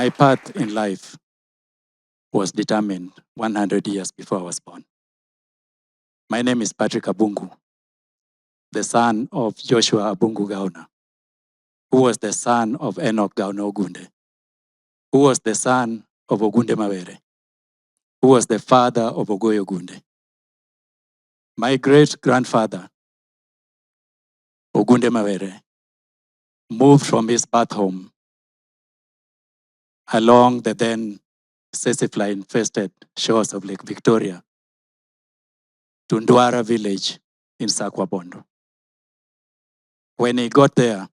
My path in life was determined 100 years before I was born. My name is Patrick Abungu, the son of Joshua Abungu Gauna, who was the son of Enoch Gauna Ogunde, who was the son of Ogunde Mawere, who was the father of Ogoyi Ogunde. My great-grandfather, Ogunde Mawere, moved from his birth home along the then Sesifly-infested shores of Lake Victoria to Ndwara village in Sakwabondo. When he got there,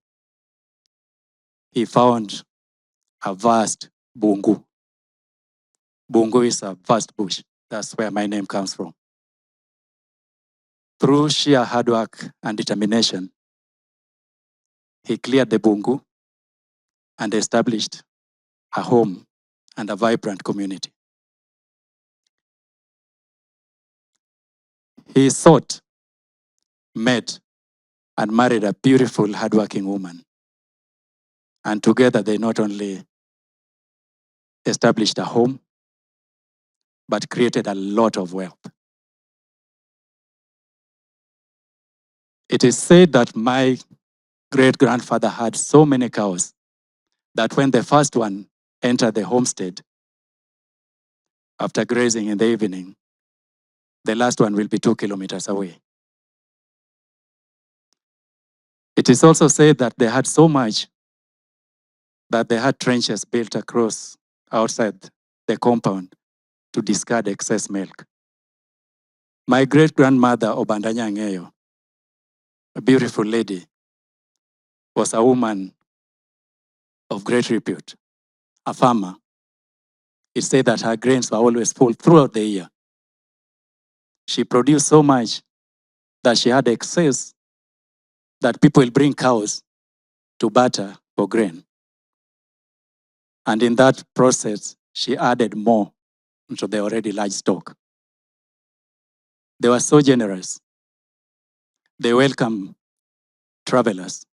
he found a vast Bungu. Bungu is a vast bush. That's where my name comes from. Through sheer hard work and determination, he cleared the Bungu and established a home and a vibrant community. He sought, met, and married a beautiful, hardworking woman. And together they not only established a home, but created a lot of wealth. It is said that my great-grandfather had so many cows that when the first one entered the homestead, after grazing in the evening, the last one will be 2 kilometers away. It is also said that they had so much that they had trenches built across outside the compound to discard excess milk. My great-grandmother, Obandanya Ngeyo, a beautiful lady, was a woman of great repute, a farmer. It said that her grains were always full throughout the year. She produced so much that she had excess that people will bring cows to barter for grain. And in that process, she added more to the already large stock. They were so generous. They welcomed travelers,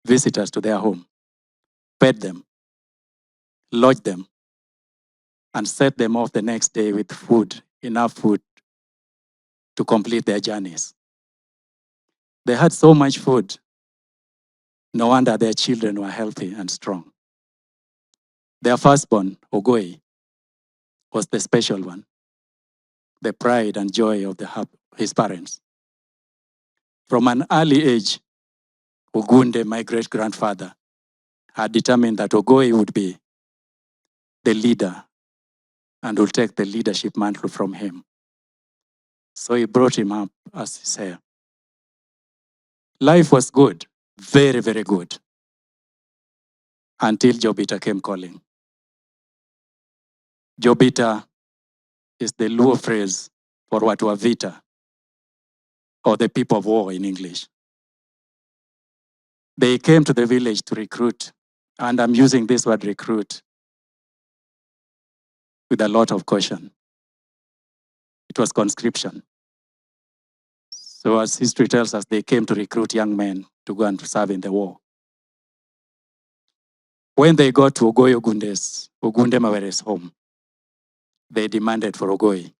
visitors to their home, fed them, lodged them, and set them off the next day with food, enough food to complete their journeys. They had so much food, no wonder their children were healthy and strong. Their firstborn, Ogoyi, was the special one, the pride and joy of his parents. From an early age, Ogunde, my great-grandfather, had determined that Ogoyi would be the leader and would take the leadership mantle from him. So he brought him up as his heir. Life was good, very, very good, until Jobita came calling. Jobita is the Luo phrase for watu wa vita, or the people of war in English. They came to the village to recruit, and I'm using this word recruit with a lot of caution. It was conscription. So as history tells us, they came to recruit young men to go and serve in the war. When they got to Ogoyi Ogunde Mawere's home, they demanded for Ogoyi.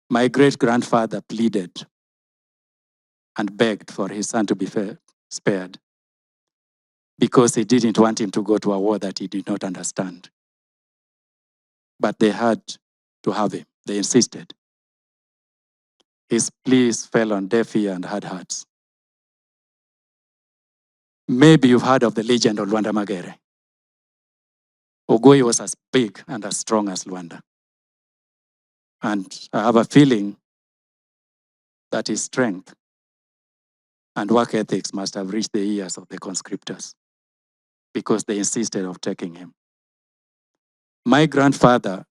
My great-grandfather pleaded and begged for his son to be spared because he didn't want him to go to a war that he did not understand. But they had to have him. They insisted. His pleas fell on deaf ear and hard hearts. Maybe you've heard of the legend of Luanda Magere. Ogoyi was as big and as strong as Luanda. And I have a feeling that his strength and work ethics must have reached the ears of the conscriptors because they insisted of taking him. My grandfather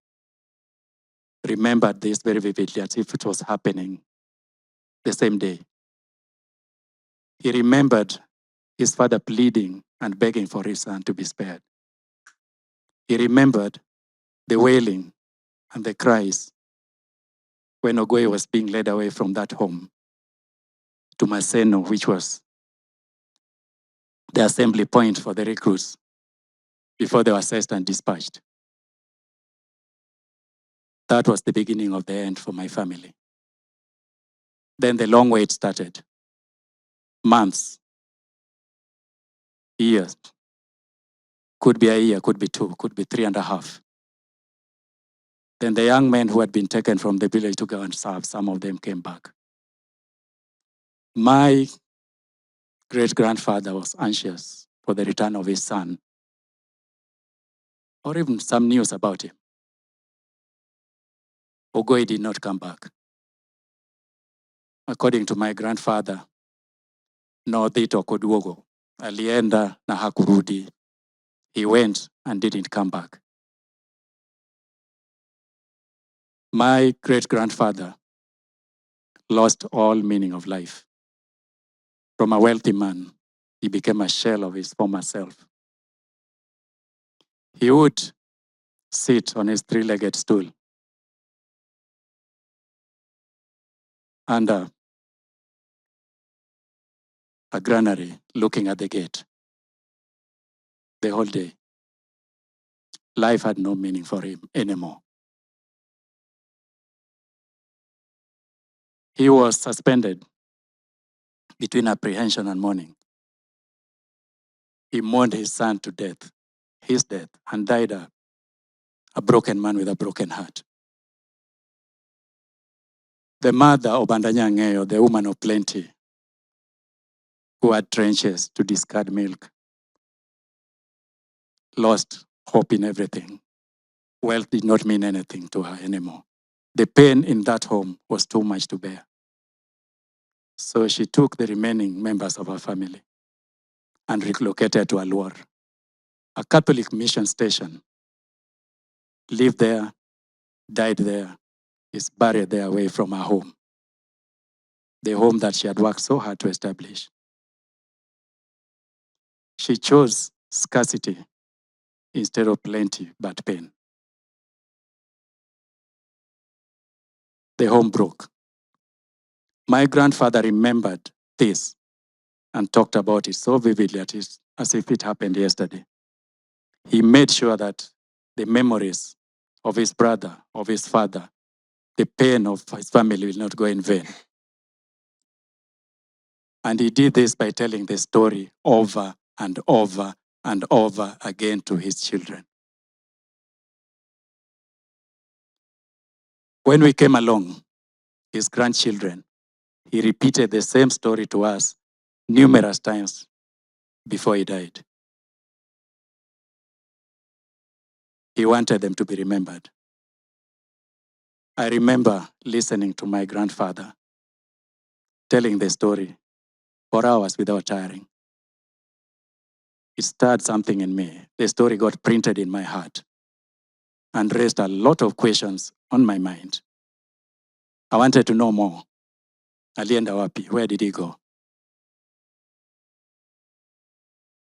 remembered this very vividly as if it was happening the same day. He remembered his father pleading and begging for his son to be spared. He remembered the wailing and the cries when Ogoyi was being led away from that home to Maseno, which was the assembly point for the recruits. before they were assessed and dispatched. That was the beginning of the end for my family. Then the long wait started. Months, years. Could be a year, could be 2, could be 3.5. Then the young men who had been taken from the village to go and serve, some of them came back. My great-grandfather was anxious for the return of his son, or even some news about him. Ogoyi did not come back. According to my grandfather, no dhito koduogo. Alienda na hakurudi. He went and didn't come back. My great-grandfather lost all meaning of life. From a wealthy man, he became a shell of his former self. He would sit on his 3-legged stool under a granary looking at the gate the whole day. Life had no meaning for him anymore. He was suspended between apprehension and mourning. He mourned his son to death, his death, and died a broken man with a broken heart. The mother of Bandanyangeyo, the woman of plenty, who had trenches to discard milk, lost hope in everything. Wealth did not mean anything to her anymore. The pain in that home was too much to bear. So she took the remaining members of her family and relocated to Alwar, a Catholic mission station. Lived there, died there, is buried there away from her home, the home that she had worked so hard to establish. She chose scarcity instead of plenty, but pain. The home broke. My grandfather remembered this and talked about it so vividly as if it happened yesterday. He made sure that the memories of his brother, of his father, the pain of his family will not go in vain. And he did this by telling the story over and over and over again to his children. When we came along, his grandchildren, he repeated the same story to us numerous times before he died. He wanted them to be remembered. I remember listening to my grandfather telling the story for hours without tiring. It stirred something in me. The story got printed in my heart and raised a lot of questions on my mind. I wanted to know more. Alienda wapi? Where did he go?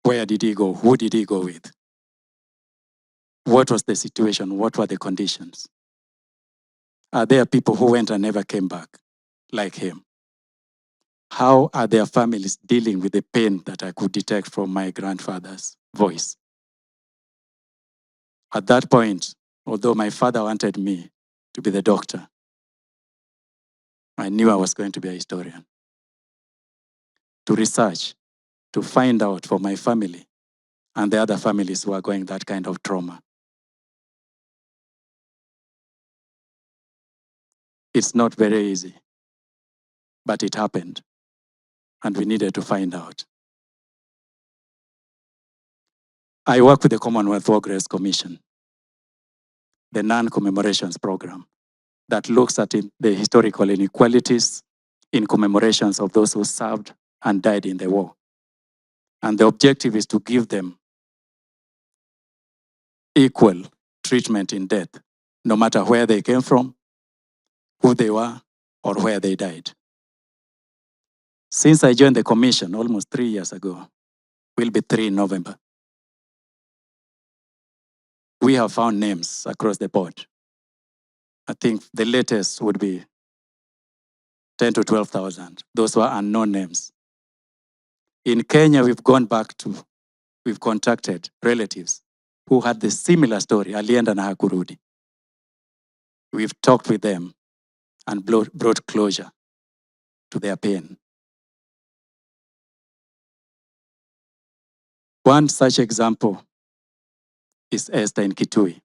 Where did he go? Who did he go with? What was the situation? What were the conditions? Are there people who went and never came back, like him? How are their families dealing with the pain that I could detect from my grandfather's voice? At that point, although my father wanted me to be the doctor, I knew I was going to be a historian. To research, to find out for my family and the other families who are going that kind of trauma. It's not very easy, but it happened, and we needed to find out. I work with the Commonwealth War Graves Commission, the Non-Commemorations program that looks at the historical inequalities in commemorations of those who served and died in the war. And the objective is to give them equal treatment in death, no matter where they came from, who they were, or where they died. Since I joined the commission almost 3 years ago, will be 3 in November, we have found names across the board. I think the latest would be 10 to 12,000. Those were unknown names. In Kenya, we've contacted relatives who had the similar story, alienda na hakurudi. We've talked with them and brought closure to their pain. One such example is Esther in Kitui.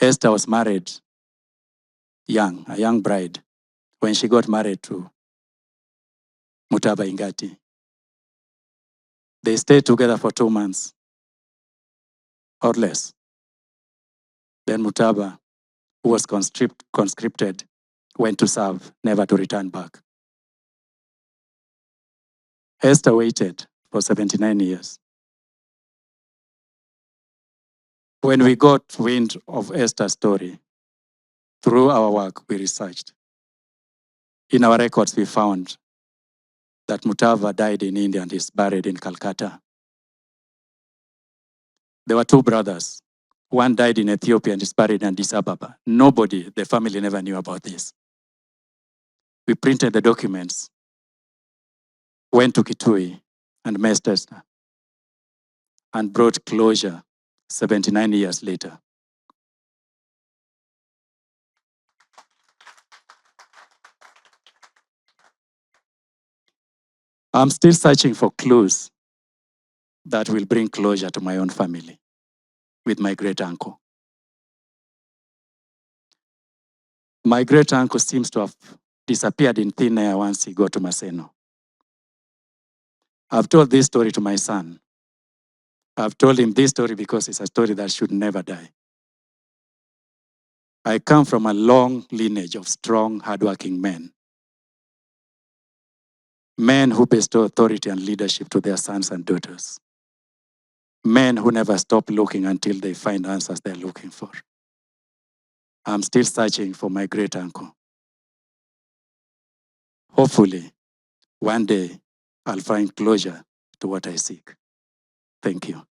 Esther was married young, a young bride, when she got married to Mutaba Ingati. They stayed together for 2 months or less. Then Mutaba, who was conscripted, went to serve, never to return back. Esther waited for 79 years. When we got wind of Esther's story, through our work, we researched. In our records, we found that Mutava died in India and is buried in Calcutta. There were 2 brothers. One died in Ethiopia and is buried in Addis Ababa. Nobody, the family never knew about this. We printed the documents, went to Kitui and met Esther, and brought closure 79 years later. I'm still searching for clues that will bring closure to my own family with my great uncle. My great uncle seems to have disappeared in thin air once he got to Maseno. I've told this story to my son. I've told him this story because it's a story that should never die. I come from a long lineage of strong, hardworking men. Men who bestow authority and leadership to their sons and daughters. Men who never stop looking until they find answers they're looking for. I'm still searching for my great uncle. Hopefully, one day, I'll find closure to what I seek. Thank you.